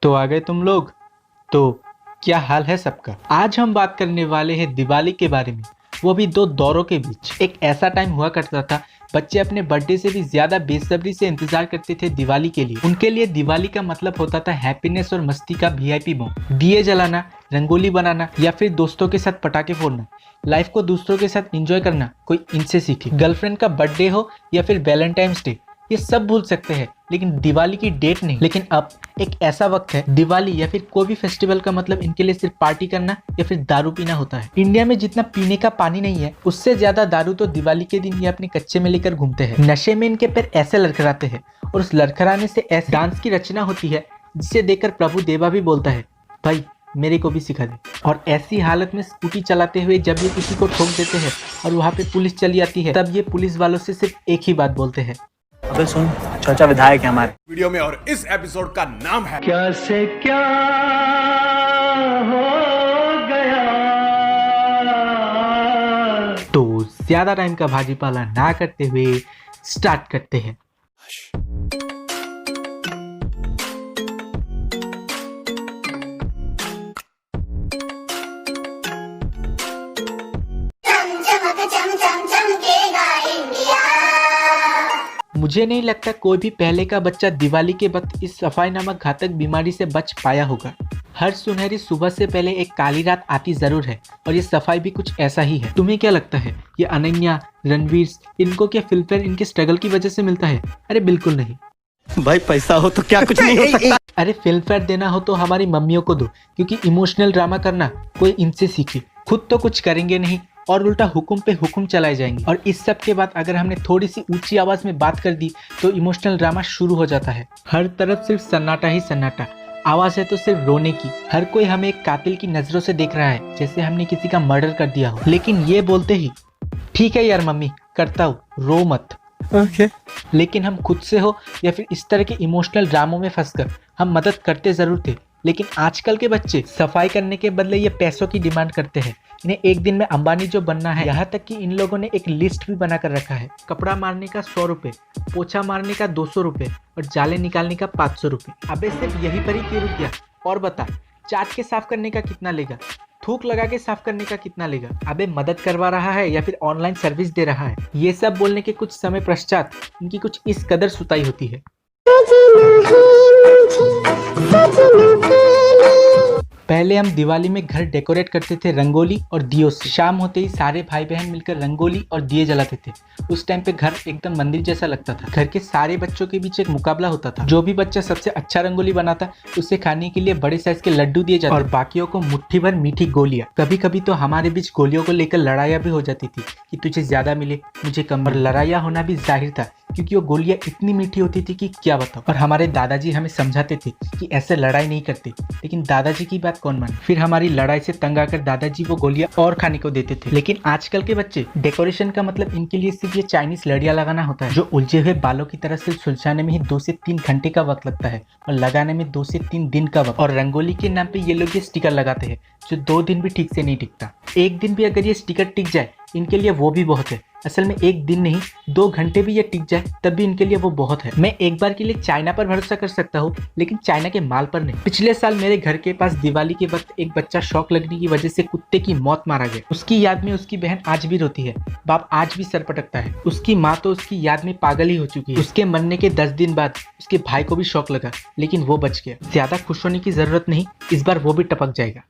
तो आ गए तुम लोग। तो क्या हाल है सबका। आज हम बात करने वाले हैं दिवाली के बारे में, वो भी दो दौरों के बीच। एक ऐसा टाइम हुआ करता था, बच्चे अपने बर्थडे से भी ज्यादा बेसब्री से इंतजार करते थे दिवाली के लिए। उनके लिए दिवाली का मतलब होता था हैप्पीनेस और मस्ती का वीआईपी मोड। दिए जलाना, रंगोली बनाना या फिर दोस्तों के साथ पटाखे फोड़ना, लाइफ को दूसरों के साथ एंजॉय करना कोई इनसे सीखे। गर्लफ्रेंड का बर्थडे हो या फिर वैलेंटाइंस डे, ये सब भूल सकते हैं लेकिन दिवाली की डेट नहीं। लेकिन अब एक ऐसा वक्त है, दिवाली या फिर कोई भी फेस्टिवल का मतलब इनके लिए सिर्फ पार्टी करना या फिर दारू पीना होता है। इंडिया में जितना पीने का पानी नहीं है, उससे ज्यादा दारू तो दिवाली के दिन ये अपने कच्चे में लेकर घूमते हैं। नशे में इनके पैर ऐसे लड़खड़ाते हैं और उस लड़खड़ाने से ऐसे डांस की रचना होती है जिसे देखकर प्रभु देवा भी बोलता है, भाई मेरे को भी सिखा दे। और ऐसी हालत में स्कूटी चलाते हुए जब ये किसी को ठोक देते हैं और वहाँ पे पुलिस चली आती है, तब ये पुलिस वालों से सिर्फ एक ही बात बोलते हैं, अबे सुन, चाचा विधायक है हमारे वीडियो में। और इस एपिसोड का नाम है क्या से क्या हो गया। तो ज्यादा टाइम का भाजी पाला ना करते हुए स्टार्ट करते हैं। मुझे नहीं लगता कोई भी पहले का बच्चा दिवाली के वक्त इस सफाई नामक घातक बीमारी से बच पाया होगा। हर सुनहरी सुबह से पहले एक काली रात आती जरूर है और ये सफाई भी कुछ ऐसा ही है। तुम्हें क्या लगता है ये अनन्या, रणवीर, इनको क्या फिल्मफेयर इनके स्ट्रगल की वजह से मिलता है? अरे बिल्कुल नहीं भाई, पैसा हो तो क्या कुछ नहीं हो सकता। अरे फिल्मफेयर देना हो तो हमारी मम्मियों को दो, क्योंकि इमोशनल ड्रामा करना कोई इनसे सीखे। खुद तो कुछ करेंगे नहीं और उल्टा हुक्म पे हुक्म चलाए जाएंगे। और इस सब के बाद अगर हमने थोड़ी सी ऊंची आवाज में बात कर दी तो इमोशनल ड्रामा शुरू हो जाता है। हर तरफ सिर्फ सन्नाटा ही सन्नाटा, आवाज है तो सिर्फ रोने की। हर कोई हमें एक कातिल की नजरों से देख रहा है, जैसे हमने किसी का मर्डर कर दिया हो। लेकिन ये बोलते ही, ठीक है यार मम्मी करता हूँ, रो मत। लेकिन हम खुद से हो या फिर इस तरह के इमोशनल ड्रामों में फंसकर हम मदद करते जरूर थे। लेकिन आजकल के बच्चे सफाई करने के बदले ये पैसों की डिमांड करते हैं। इन्हें एक दिन में अंबानी जो बनना है, यहाँ तक कि इन लोगों ने एक लिस्ट भी बना कर रखा है। कपड़ा मारने का 100 रुपए, पोछा मारने का 200 रुपए और जाले निकालने का 500 रुपए। अबे सिर्फ यही पर ही क्यों रुक गया? और बता, चाट के साफ करने का कितना लेगा? थूक लगा के साफ करने का कितना लेगा? अबे मदद करवा रहा है या फिर ऑनलाइन सर्विस दे रहा है? ये सब बोलने के कुछ समय पश्चात इनकी कुछ इस कदर सुताई होती है। पहले हम दिवाली में घर डेकोरेट करते थे रंगोली और दियों से। शाम होते ही सारे भाई बहन मिलकर रंगोली और दिए जलाते थे। उस टाइम पे घर एकदम मंदिर जैसा लगता था। घर के सारे बच्चों के बीच एक मुकाबला होता था। जो भी बच्चा सबसे अच्छा रंगोली बनाता उसे खाने के लिए बड़े साइज के लड्डू दिए जाते और बाकियों को मुट्ठी भर मीठी गोलियां। कभी कभी तो हमारे बीच गोलियों को लेकर लड़ाइयाँ भी हो जाती थी कि तुझे ज्यादा मिले मुझे कम। और लड़ाइयाँ होना भी जाहिर था क्योंकि वो गोलियां इतनी मीठी होती थी कि क्या बताओ। और हमारे दादाजी हमें समझाते थे कि ऐसे लड़ाई नहीं करते, लेकिन दादाजी की बात कौन माने। फिर हमारी लड़ाई से तंग आकर दादाजी वो गोलियां और खाने को देते थे। लेकिन आजकल के बच्चे, डेकोरेशन का मतलब इनके लिए सिर्फ ये चाइनीज लड़ियां लगाना होता है, जो उलझे हुए बालों की तरह से सुलझाने में ही 2 से 3 घंटे का वक्त लगता है और लगाने में 2 से 3 दिन का वक्त। और रंगोली के नाम पे ये लोग ये स्टिकर लगाते हैं जो 2 दिन भी ठीक से नहीं टिकता। एक दिन भी अगर ये स्टिकर टिक जाए इनके लिए वो भी बहुत है। असल में एक दिन नहीं, 2 घंटे भी ये टिक जाए तब भी इनके लिए वो बहुत है। मैं एक बार के लिए चाइना पर भरोसा कर सकता हूँ, लेकिन चाइना के माल पर नहीं। पिछले साल मेरे घर के पास दिवाली के वक्त एक बच्चा शौक लगने की वजह से कुत्ते की मौत मारा गया। उसकी याद में उसकी बहन आज भी रोती है, बाप आज भी सर पटकता है। उसकी माँ तो उसकी याद में पागल ही हो चुकी है। उसके मरने के 10 दिन बाद उसके भाई को भी शौक लगा, लेकिन वो बच गया। ज्यादा खुश होने की जरूरत नहीं, इस बार वो भी टपक जाएगा।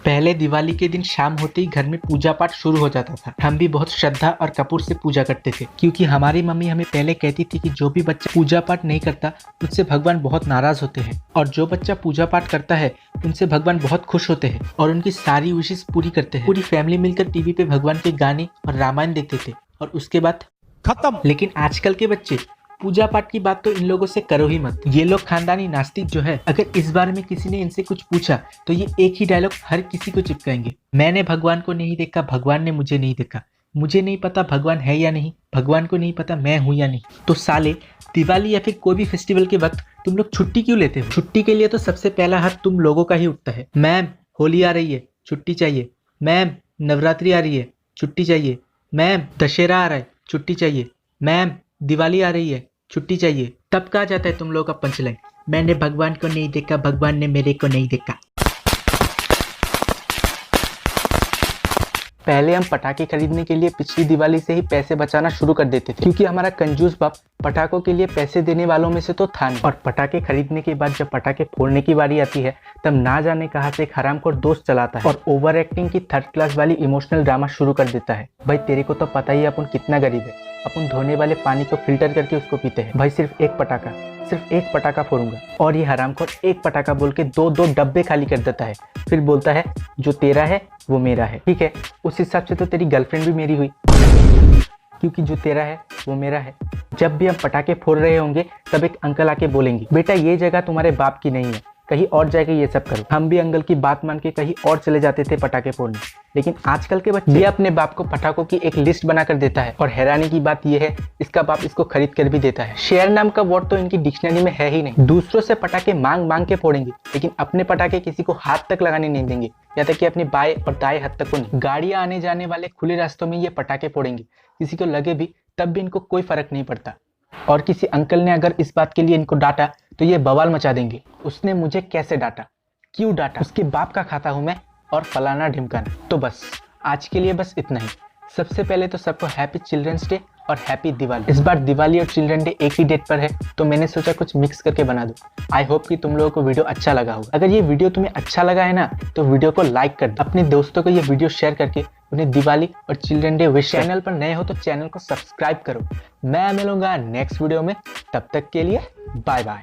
पहले दिवाली के दिन शाम होते ही घर में पूजा पाठ शुरू हो जाता था। हम भी बहुत श्रद्धा और कपूर से पूजा करते थे, क्योंकि हमारी मम्मी हमें पहले कहती थी कि जो भी बच्चा पूजा पाठ नहीं करता उससे भगवान बहुत नाराज होते हैं, और जो बच्चा पूजा पाठ करता है उनसे भगवान बहुत खुश होते हैं और उनकी सारी विशेष पूरी करते हैं। पूरी फैमिली मिलकर टीवी पे भगवान के गाने और रामायण देखते थे और उसके बाद खत्म। लेकिन आजकल के बच्चे पूजा पाठ की बात तो इन लोगों से करो ही मत। ये लोग खानदानी नास्तिक जो है, अगर इस बारे में किसी ने इनसे कुछ पूछा तो ये एक ही डायलॉग हर किसी को चिपकाएंगे, मैंने भगवान को नहीं देखा, भगवान ने मुझे नहीं देखा, मुझे नहीं पता भगवान है या नहीं, भगवान को नहीं पता मैं हूं या नहीं। तो साले, दिवाली या फिर कोई भी फेस्टिवल के वक्त तुम लोग छुट्टी क्यों लेते हो? छुट्टी के लिए तो सबसे पहला हाथ तुम लोगों का ही उठता है। मैम होली आ रही है, छुट्टी चाहिए। मैम नवरात्रि आ रही है, छुट्टी चाहिए। मैम दशहरा आ रहा है, छुट्टी चाहिए। मैम दिवाली आ रही है, छुट्टी चाहिए। तब कहा जाता है तुम लोगों का पंचलाइन, मैंने भगवान को नहीं देखा, भगवान ने मेरे को नहीं देखा। पहले हम पटाखे खरीदने के लिए पिछली दिवाली से ही पैसे बचाना शुरू कर देते थे, क्योंकि हमारा कंजूस बाप पटाखों के लिए पैसे देने वालों में से तो था नहीं। और पटाखे खरीदने के बाद जब पटाखे फोड़ने की बारी आती है तब ना जाने कहाँ से एक हरामखोर दोस्त चलाता है और ओवर एक्टिंग की थर्ड क्लास वाली इमोशनल ड्रामा शुरू कर देता है। भाई तेरे को तो पता ही है अपन कितना गरीब है, अपन धोने वाले पानी को फिल्टर करके उसको पीते हैं। भाई सिर्फ एक पटाखा फोड़ूंगा, और ये हरामखोर एक पटाखा बोल के दो डब्बे खाली कर देता है। फिर बोलता है जो तेरा है वो मेरा है। ठीक है, उस हिसाब से तो तेरी गर्लफ्रेंड भी मेरी हुई, क्योंकि जो तेरा है वो मेरा है। जब भी हम पटाखे फोड़ रहे होंगे तब एक अंकल आके बोलेंगे, बेटा ये जगह तुम्हारे बाप की नहीं है, कहीं और जाके ये सब करो। हम भी अंकल की बात मान के कहीं और चले जाते थे पटाखे फोड़ने। लेकिन आजकल के बच्चे, ये अपने बाप को पटाखों की एक लिस्ट बनाकर देता है, और हैरानी की बात यह है इसका बाप इसको खरीद कर भी देता है। शेयर नाम का वर्ड तो इनकी डिक्शनरी में है ही नहीं। दूसरों से पटाखे मांग के फोड़ेंगे, लेकिन अपने पटाखे किसी को हाथ तक लगाने नहीं देंगे, या तक कि अपने बाएं और दाएं हाथ तक को नहीं। गाड़ियां आने जाने वाले खुले रास्तों में ये पटाखे फोड़ेंगे, किसी को लगे भी तब भी इनको कोई फर्क नहीं पड़ता। और किसी अंकल ने अगर इस बात के लिए इनको डांटा तो ये बवाल मचा देंगे, उसने मुझे कैसे डांटा, क्यों डांटा, उसके बाप का खाता हूं मैं, और फलाना ढिमकाना। तो बस आज के लिए बस इतना ही। सबसे पहले तो सबको हैप्पी चिल्ड्रंस डे और हैप्पी दिवाली। इस बार दिवाली और चिल्ड्रन डे एक ही डेट पर है, तो मैंने सोचा कुछ मिक्स करके बना दूं। आई होप कि तुम लोगों को वीडियो अच्छा लगा होगा। अगर ये वीडियो तुम्हें अच्छा लगा है ना तो वीडियो को लाइक कर दो, अपने दोस्तों को ये वीडियो शेयर करके उन्हें दिवाली और चिल्ड्रन डे विश। चैनल पर नए हो तो चैनल को सब्सक्राइब करो। मैं मिलूंगा नेक्स्ट वीडियो में, तब तक के लिए बाय बाय।